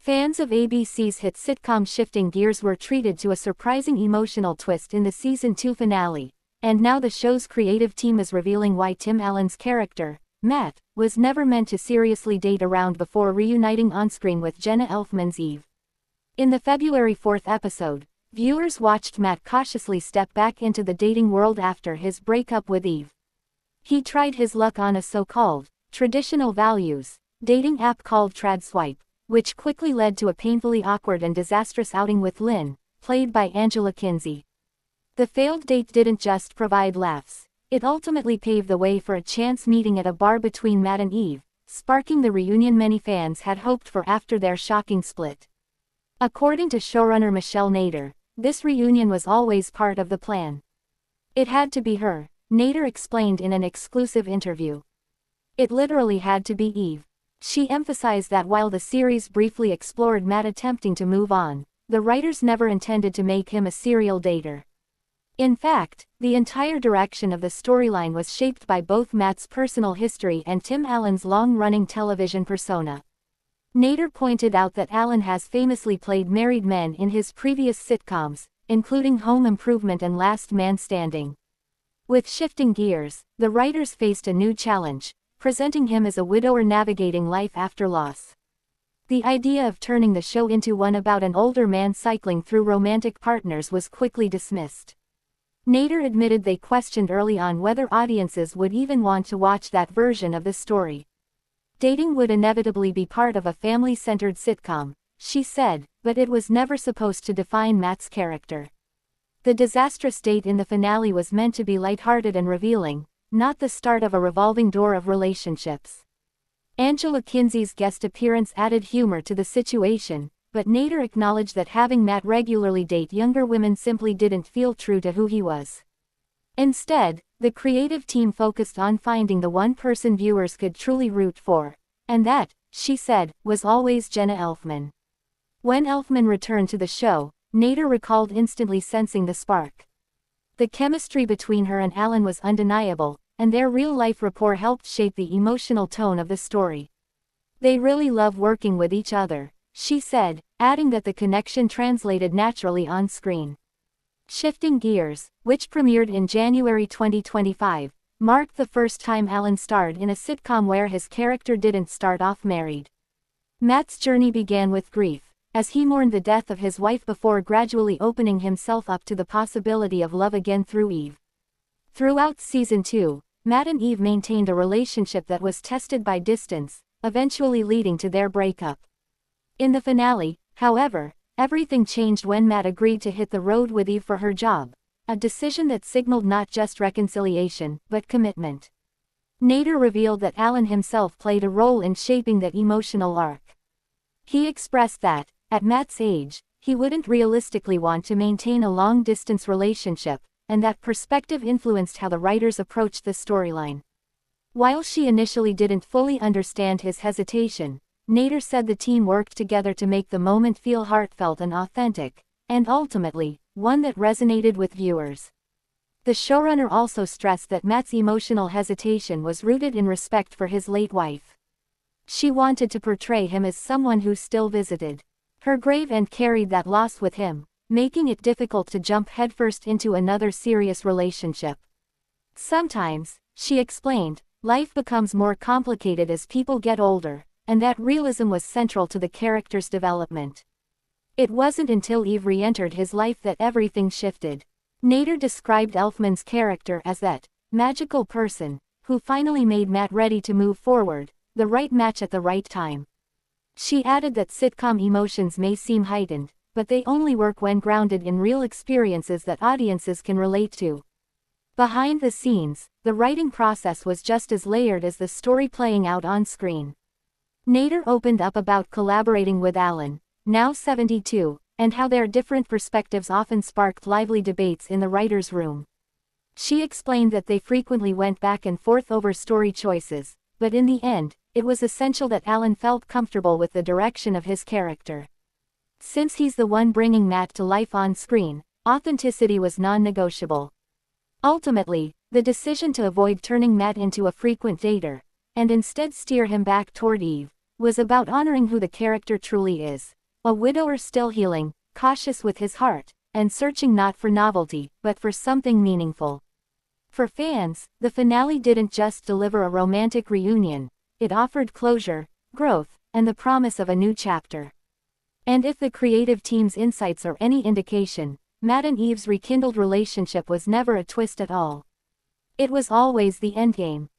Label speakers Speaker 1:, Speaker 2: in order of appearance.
Speaker 1: Fans of ABC's hit sitcom Shifting Gears were treated to a surprising emotional twist in the season 2 finale, and now the show's creative team is revealing why Tim Allen's character, Matt, was never meant to seriously date around before reuniting on-screen with Jenna Elfman's Eve. In the February 4th episode, viewers watched Matt cautiously step back into the dating world after his breakup with Eve. He tried his luck on a so-called traditional values dating app called TradSwipe, which quickly led to a painfully awkward and disastrous outing with Lynn, played by Angela Kinsey. The failed date didn't just provide laughs, it ultimately paved the way for a chance meeting at a bar between Matt and Eve, sparking the reunion many fans had hoped for after their shocking split. According to showrunner Michelle Nader, this reunion was always part of the plan. It had to be her, Nader explained in an exclusive interview. It literally had to be Eve. She emphasized that while the series briefly explored Matt attempting to move on, the writers never intended to make him a serial dater. In fact, the entire direction of the storyline was shaped by both Matt's personal history and Tim Allen's long-running television persona. Nader pointed out that Allen has famously played married men in his previous sitcoms, including Home Improvement and Last Man Standing. With Shifting Gears, the writers faced a new challenge, presenting him as a widower navigating life after loss. The idea of turning the show into one about an older man cycling through romantic partners was quickly dismissed. Nader admitted they questioned early on whether audiences would even want to watch that version of the story. Dating would inevitably be part of a family-centered sitcom, she said, but it was never supposed to define Matt's character. The disastrous date in the finale was meant to be lighthearted and revealing, not the start of a revolving door of relationships. Angela Kinsey's guest appearance added humor to the situation, but Nader acknowledged that having Matt regularly date younger women simply didn't feel true to who he was. Instead, the creative team focused on finding the one person viewers could truly root for, and that, she said, was always Jenna Elfman. When Elfman returned to the show, Nader recalled instantly sensing the spark. The chemistry between her and Allen was undeniable, and their real-life rapport helped shape the emotional tone of the story. They really love working with each other, she said, adding that the connection translated naturally on screen. Shifting Gears, which premiered in January 2025, marked the first time Allen starred in a sitcom where his character didn't start off married. Matt's journey began with grief, as he mourned the death of his wife before gradually opening himself up to the possibility of love again through Eve. Throughout season 2, Matt and Eve maintained a relationship that was tested by distance, eventually leading to their breakup. In the finale, however, everything changed when Matt agreed to hit the road with Eve for her job, a decision that signaled not just reconciliation, but commitment. Nader revealed that Allen himself played a role in shaping that emotional arc. He expressed that, at Matt's age, he wouldn't realistically want to maintain a long-distance relationship, and that perspective influenced how the writers approached the storyline. While she initially didn't fully understand his hesitation, Nader said the team worked together to make the moment feel heartfelt and authentic, and ultimately, one that resonated with viewers. The showrunner also stressed that Matt's emotional hesitation was rooted in respect for his late wife. She wanted to portray him as someone who still visited her grave and carried that loss with him, making it difficult to jump headfirst into another serious relationship. Sometimes, she explained, life becomes more complicated as people get older, and that realism was central to the character's development. It wasn't until Eve re-entered his life that everything shifted. Nader described Elfman's character as that magical person who finally made Matt ready to move forward, the right match at the right time. She added that sitcom emotions may seem heightened, but they only work when grounded in real experiences that audiences can relate to. Behind the scenes, the writing process was just as layered as the story playing out on screen. Nader opened up about collaborating with Allen, now 72, and how their different perspectives often sparked lively debates in the writer's room. She explained that they frequently went back and forth over story choices, but in the end, it was essential that Allen felt comfortable with the direction of his character. Since he's the one bringing Matt to life on screen, authenticity was non-negotiable. Ultimately, the decision to avoid turning Matt into a frequent dater, and instead steer him back toward Eve, was about honoring who the character truly is. A widower still healing, cautious with his heart, and searching not for novelty, but for something meaningful. For fans, the finale didn't just deliver a romantic reunion, it offered closure, growth, and the promise of a new chapter. And if the creative team's insights are any indication, Matt and Eve's rekindled relationship was never a twist at all. It was always the endgame.